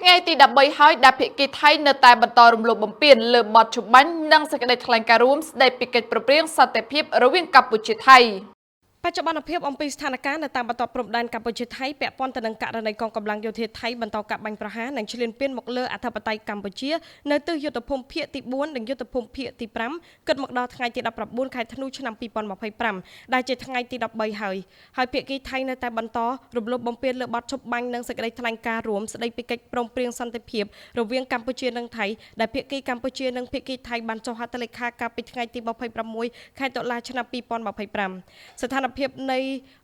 ថ្ងៃទី13ហើយដែលភាគីថៃនៅតែបន្តរំលោភបំពានលើបទចម្បាញ់និងសេចក្តីថ្លែងការណ៍រួមស្តីពីកិច្ចប្រព្រឹត្តសន្តិភាពរវាងកម្ពុជាថៃបច្ចុប្បន្នភាពអំពីស្ថានភាពនៅតាមបន្ទាត់ព្រំដែនកម្ពុជាថៃពាក់ព័ន្ធទៅនឹងករណីកងកម្លាំងយោធាថៃបន្តកាប់បាញ់ប្រហារនិងឈ្លានពានមកលើអធិបតេយ្យកម្ពុជានៅទិសយុទ្ធភូមិភាគទី4និងយុទ្ធភូមិភាគទី5គិតមកដល់ថ្ងៃទី19ខែធ្នូឆ្នាំ2025ដែលជាថ្ងៃទី13ហើយភាគីថៃនៅតែបន្តរំលោភបំពានលើបទចម្បាញ់និងសេចក្តីថ្លែងការណ៍រួមស្តីពីកិច្ចព្រមព្រៀងសន្តិភាពរវាងកម្ពុជានិងថៃដែលភាគីកម្ពុជានិងភាគីថៃបានចុះហត្ថលេខាកាលពីថ្ងៃទី26ខែតុលាឆ្នាំ2025ស្ថានភាពនៃ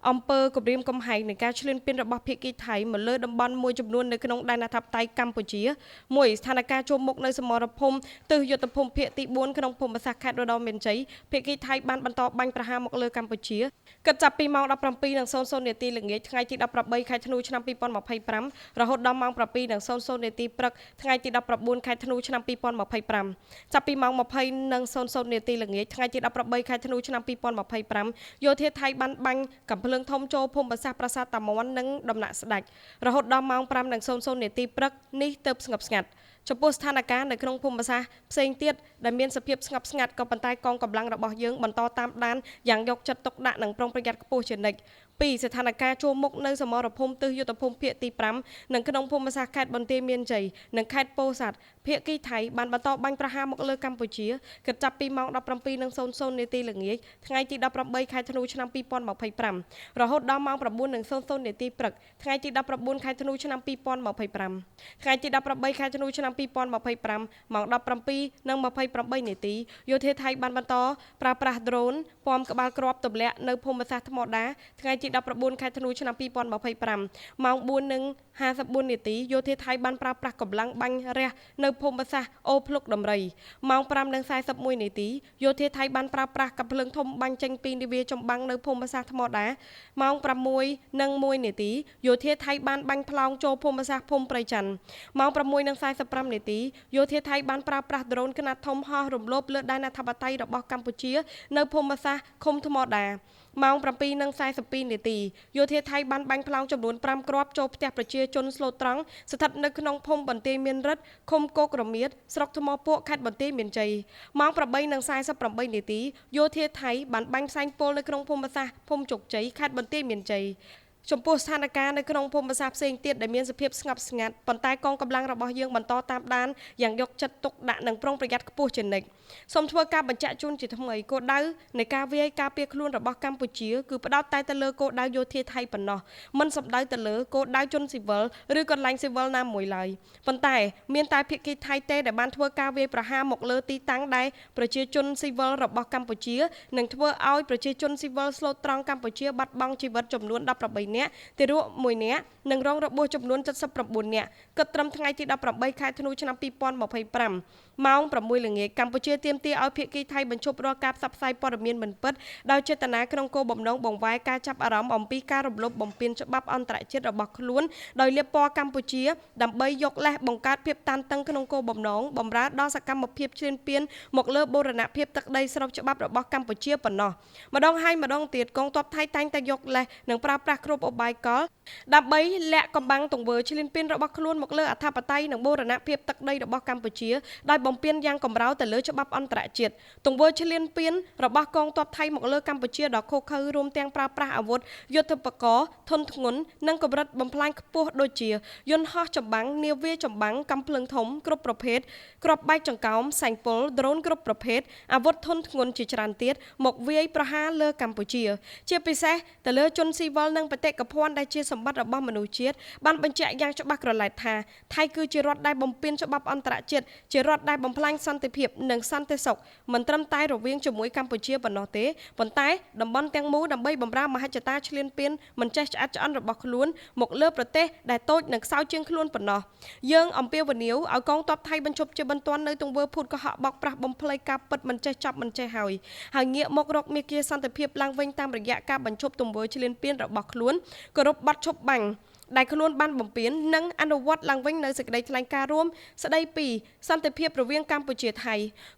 អំពើគម្រាមកំហែងនៃការឈ្លានពានរបស់ភាគីថៃមកលើតំបន់មួយចំនួននៅក្នុងដែនអធិបតេយ្យកម្ពុជាមួយស្ថានភាពជួមមុខនៅសមរភូមិទិសយុទ្ធភូមិភាគទី4ក្នុងភូមិសាស្ត្រខេត្តរតនមានជ័យភាគីថៃបានបន្តបាញ់ប្រហារមកលើកម្ពុជាគិតចាប់ពីម៉ោង 17:00 នាទីល្ងាចថ្ងៃទី18ខែធ្នូឆ្នាំ2025រហូតដល់ម៉ោង 7:00 នាទីព្រឹកថ្ងៃទី19ខែធ្នូឆ្នាំ2025ចាប់ពីម៉ោង 20:00 នាទីល្ងាចថ្ងៃទី18ខែធ្នូឆ្នាំ2025យោធាថៃបានបាញ់កាំភ្លើងធំចូលភូមិសាស្ត្រប្រាសាទតាមាន់និងដំណាក់ស្ដេចរហូតដល់ម៉ោង 5:00 នាទីព្រឹកនេះទើបស្ងប់ស្ងាត់ចំពោះស្ថានភាពនៅក្នុងភូមិសាស្ត្រផ្សេងទៀតដែលមានសភាពស្ងប់ស្ងាត់ក៏ប៉ុន្តែកងកម្លាំងរបស់យើងបន្តតាមដានយ៉ាងយកចិត្តទុកដាក់និងប្រុងប្រយ័ត្នខ្ពស់ជានិច្ចពីស្ថានភាពជួមមុខនៅសមរភូមិទិសយុទ្ធភូមិភាគទី5និងក្នុងភូមិសាស្ត្រខេត្តបន្ទាយមានជ័យនិងខេត្តពោធិ៍សាត់ភាគីថៃបានបន្តបាញ់ប្រហារមកលើកម្ពុជាគិតចាប់ពីម៉ោង 17:00 នាទីល្ងាចថ្ងៃទី18ខែធ្នូឆ្នាំ2025រហូតដល់ម៉ោង 9:00 នាទីព្រឹកថ្ងៃទី19ខែធ្នូឆ្នាំ2025ថ្ងៃទី18ខែធ្នូឆ្នាំ2025ម៉ោង 17:28 នាទីយោធាថៃបានបន្តប្រើប្រាស់ដ្រូនពំក្បាលគ្រាប់ទម្លាក់នៅភូមិសាស្ត្រថ្មដាថ្ងៃទី19ខែធ្នូឆ្នាំ2025ម៉ោង 4:54 នាទីយោធាថៃបានប្រើប្រាស់កម្លាំងបាញ់រះនៅភូមិសាស្ត្រអូភ្លុកដំរីម៉ោង 5:41 នាទីយោធាថៃបានប្រើប្រាស់កាំភ្លើងធំបាញ់ចេញពីនាវាចម្បាំងនៅភូមិសាស្ត្រថ្មដាម៉ោង 6:01 នាទីយោធាថៃបានបាញ់ផ្លោងចូលភូមិសាស្ត្រភូមិព្រៃច័ន្ទម៉ោង 6:45 នាទីយោធាថៃបានប្រើប្រាស់ដ្រូនខ្នាតធំហោះរំលោភលើដែនអធិបតេយ្យរបស់កម្ពុជានៅភូមិសាស្ត្រឃុំថ្មដាម៉ោង 7:42 នាទីយោធាថៃបានបាញ់ផ្លោងចំនួន5គ្រាប់ចូលផ្ទះប្រជាជនស្លូតត្រង់ស្ថិតនៅក្នុងភូមិបន្ទាយមានរិទ្ធឃុំគោករមៀតស្រុកថ្មពួកខេត្តបន្ទាយមានជ័យម៉ោង 8:48 នាទីយោធាថៃបានបាញ់ផ្សែងពុលនៅក្នុងភូមិសាស្ត្រភូមិជោគជ័យខេត្តបន្ទាយមានជ័យចំពោះស្ថានភាពនៅក្នុងភូមិសាស្ត្រផ្សេងទៀតដែលមានសភាពស្ងប់ស្ងាត់ប៉ុន្តែកងកម្លាំងរបស់យើងបន្តតាមដានយ៉ាងយកចិត្តទុកដាក់និងប្រុងប្រយ័ត្នខ្ពស់ជានិច្ចសូមធ្វើការបញ្ជាក់ជូនជាថ្មីគោលដៅនៃការវាយការពារខ្លួនរបស់កម្ពុជាគឺផ្ដោតតែទៅលើគោលដៅយោធាថៃប៉ុណ្ណោះមិនសំដៅទៅលើគោលដៅជនស៊ីវិលឬកន្លែងស៊ីវិលណាមួយឡើយប៉ុន្តែមានតែភាគីថៃទេដែលបានធ្វើការវាយប្រហារមកលើទីតាំងដែលប្រជាជនស៊ីវិលរបស់កម្ពុជានិងធ្វើឲ្យប្រជាជនស៊ីវិលស្លូតត្រង់កម្ពុជាបាត់បង់ជីវិតចំនួន18នាក់ទារក1នាក់និងរងរបួសចំនួន79នាក់គិតត្រឹមថ្ងៃទី18ខែធ្នូឆ្នាំ2025ម៉ោង 6 ល្ងាចកម្ពុជាទាមទារឲ្យភាគីថៃបញ្ឈប់រាល់ការផ្សព្វផ្សាយព័ត៌មានមិនពិតដោយចេតនាក្នុងគោលបំណងបង្វែរការចាប់អារម្មណ៍អំពីការរំលោភបំពានច្បាប់អន្តរជាតិរបស់ខ្លួនដោយលាបពណ៌កម្ពុជាដើម្បីយកលេសបង្កើតភាពតានតឹងក្នុងគោលបំណងបម្រើដល់សកម្មភាពឈ្លានពានមកលើបូរណភាពទឹកដីស្របច្បាប់របស់កម្ពុជាប៉ុណ្ណោះម្ដងហើយម្ដងទៀតកងទ័ពថៃតែងតែយកលេសនិងប្រើប្រាស់គ្រប់ឧបាយកលដើម្បីលាក់កំបាំងទង្វើឈ្លានពានរបស់ខ្លួនមកលើអធិបតេយ្យនិងបូរណភាពទឹកដីរបស់កម្ពុជាដោយបំពានយ៉ាងកម្រៅទៅលើច្បាប់អន្តរជាតិទង្វើឈ្លានពានរបស់កងទ័ពថៃមកលើកម្ពុជាដ៏ឃោរឃៅរួមទាំងប្រើប្រាស់អាវុធយុទ្ធបករធនធ្ងន់និងកម្រិតបំផ្លាញខ្ពស់ដូចជាយន្តហោះចម្បាំងនាវាចម្បាំងកាំភ្លើងធំគ្រប់ប្រភេទគ្រាប់បែកចង្កោមសែងពុលដ្រូនគ្រប់ប្រភេទអាវុធធនធ្ងន់ជាច្រើនទៀតមកវាយប្រហារលើកម្ពុជាជាពិសេសទៅលើជនស៊ីវិលនិងបេតិកភណ្ឌដែលជាសម្បត្តិរបស់មនុស្សជាតិបានបញ្ជាក់យ៉ាងច្បាស់ក្រឡែតថាថៃគឺជារដ្ឋដែលបំពានច្បាប់អន្តរជាតិជារដ្ឋដែលបំផ្លាញសន្តិភាពនិងសន្តិសុខមិនត្រឹមតែរវាងជាមួយកម្ពុជាប៉ុណ្ណោះទេប៉ុន្តែតំបន់ទាំងមូលដើម្បីបម្រើមហិច្ឆតាឈ្លានពានមិនចេះឆ្អែតឆ្អន់របស់ខ្លួនមកលើប្រទេសដែលតូចនិងខ្សោយជាងខ្លួនប៉ុណ្ណោះយើងអំពាវនាវឲ្យកងទ័ពថៃបញ្ឈប់ជាបន្ទាន់នៅទង្វើភូតកុហកបោកប្រាស់បំភ្លៃការពិតមិនចេះចប់មិនចេះហើយងាកមករកមាគ៌ាសន្តិភាពឡើងវិញតាមរយៈការបញ្ឈប់ទង្វើឈ្លានពានរបស់ខ្លួនគោរពបទឈប់បាញ់ ដែលខ្លួនបានបំពេញនិងអនុវត្តឡើងវិញនៅសេចក្តីថ្លែងការណ៍រួមស្តីពីសន្តិភាពរវាងកម្ពុជាថៃ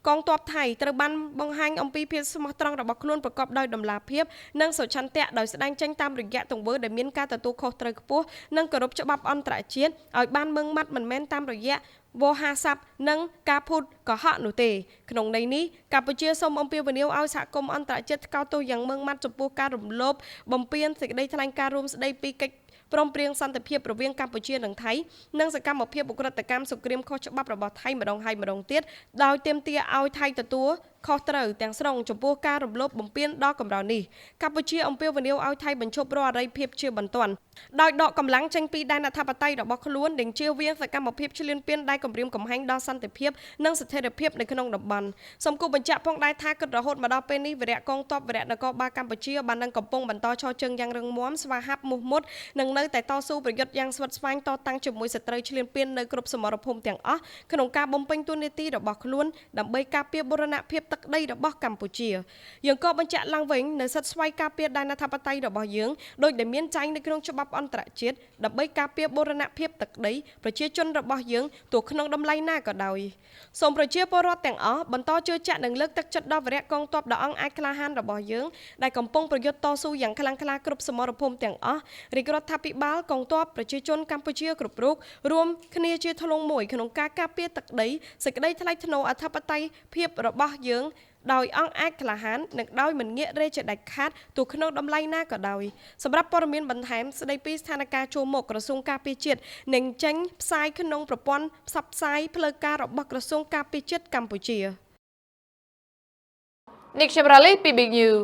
កងទ័ពថៃត្រូវបានបង្ហាញអំពីភាពស្មោះត្រង់របស់ខ្លួនប្រកបដោយតម្លាភាពនិងសុឆន្ទៈដោយស្ដែងចេញតាមរយៈទង្វើដែលមានការទទួលខុសត្រូវខ្ពស់និងគោរពច្បាប់អន្តរជាតិឲ្យបានម៉ឺងម៉ាត់មិនមែនតាមរយៈវោហារស័ព្ទនិងការភូតកុហកនោះទេក្នុងន័យនេះកម្ពុជាសូមអំពាវនាវឲ្យសហគមន៍អន្តរជាតិថ្កោលទោសយ៉ាងម៉ឺងម៉ាត់ចំពោះការរំលោភបំពានសេចក្តីថ្លែងការណ៍រួមស្តីពីកិច្ចព្រមព្រៀងសន្តិភាពរវាងកម្ពុជានិងថៃនិងសកម្មភាពឧក្រិដ្ឋកម្មសង្គ្រាមខុសច្បាប់របស់ថៃម្ដងហើយម្ដងទៀតដោយទាមទារឲ្យថៃទទួលខុសត្រូវទាំងស្រុងចំពោះការរំលោភបំពានដល់កម្រិតនេះកម្ពុជាអំពាវនាវឲ្យថៃបញ្ឈប់រាល់អរិយភាពជាបន្ទាន់ដោយដកកម្លាំងចេញពីដែនអធិបតេយ្យរបស់ខ្លួននិងជៀសវាងសកម្មភាពឈ្លានពានដែលគំរាមកំហែងដល់សន្តិភាពនិងស្ថិរភាពនៅក្នុងតំបន់សូមគូបញ្ជាក់ផងដែរថាគិតរហូតមកដល់ពេលនេះវីរៈកងទ័ពវីរៈនគរបាលកម្ពុជាបាននឹងកំពុងបន្តឈរជើងយ៉ាងរឹងមាំស្វាហាប់មោះមុតនិងនៅតែតស៊ូប្រយុទ្ធយ៉ាងស្វិតស្វាញតតាំងជាមួយសត្រូវឈ្លានពាននៅគ្រប់សមរភូមិទាំងអស់ក្នុងការបំពេញតួនាទីរបស់ខ្លួនដើម្បីការពារបូរណភាពទឹកដីរបស់កម្ពុជាយើងក៏បញ្ជាក់ឡើងវិញនៅសិទ្ធិស្វ័យការពារដែនអធិបតេយ្យរបស់យើងដោយដែលមានចែងនៅក្នុងច្បាប់អន្តរជាតិដើម្បីការពារបូរណភាពទឹកដីប្រជាជនរបស់យើងទោះក្នុងតម្លៃណាក៏ដោយសូមប្រជាពលរដ្ឋទាំងអស់បន្តជឿជាក់និងលើកទឹកចិត្តដល់វីរៈកងទ័ពដ៏អង់អាចក្លាហានរបស់យើងដែលកំពុងប្រយុទ្ធតស៊ូយ៉ាងខ្លាំងក្លាគ្រប់សមរភូមិទាំងអស់រាជរដ្ឋាភិបាលកងទ័ពប្រជាជនកម្ពុជាគ្រប់រូបរួមគ្នាជាធ្លុងមួយក្នុងការការពារទឹកដីសេចក្តីថ្លៃថ្នូរអធិបតេយ្យភាពរបស់យើងដោយអង្គអាចក្លាហាននិងដោយមិនងាករេជាដាច់ខាតទោះក្នុងតម្លៃណាក៏ដោយសម្រាប់ព័ត៌មានបន្ថែមស្តីពីស្ថានភាពជួរមុខក្រសួងការពារជាតិនឹងចេញផ្សាយក្នុងប្រព័ន្ធផ្សព្វផ្សាយផ្លូវការរបស់ក្រសួងការពារជាតិកម្ពុជានេះខ្ញុំរ៉ាលីពី Big News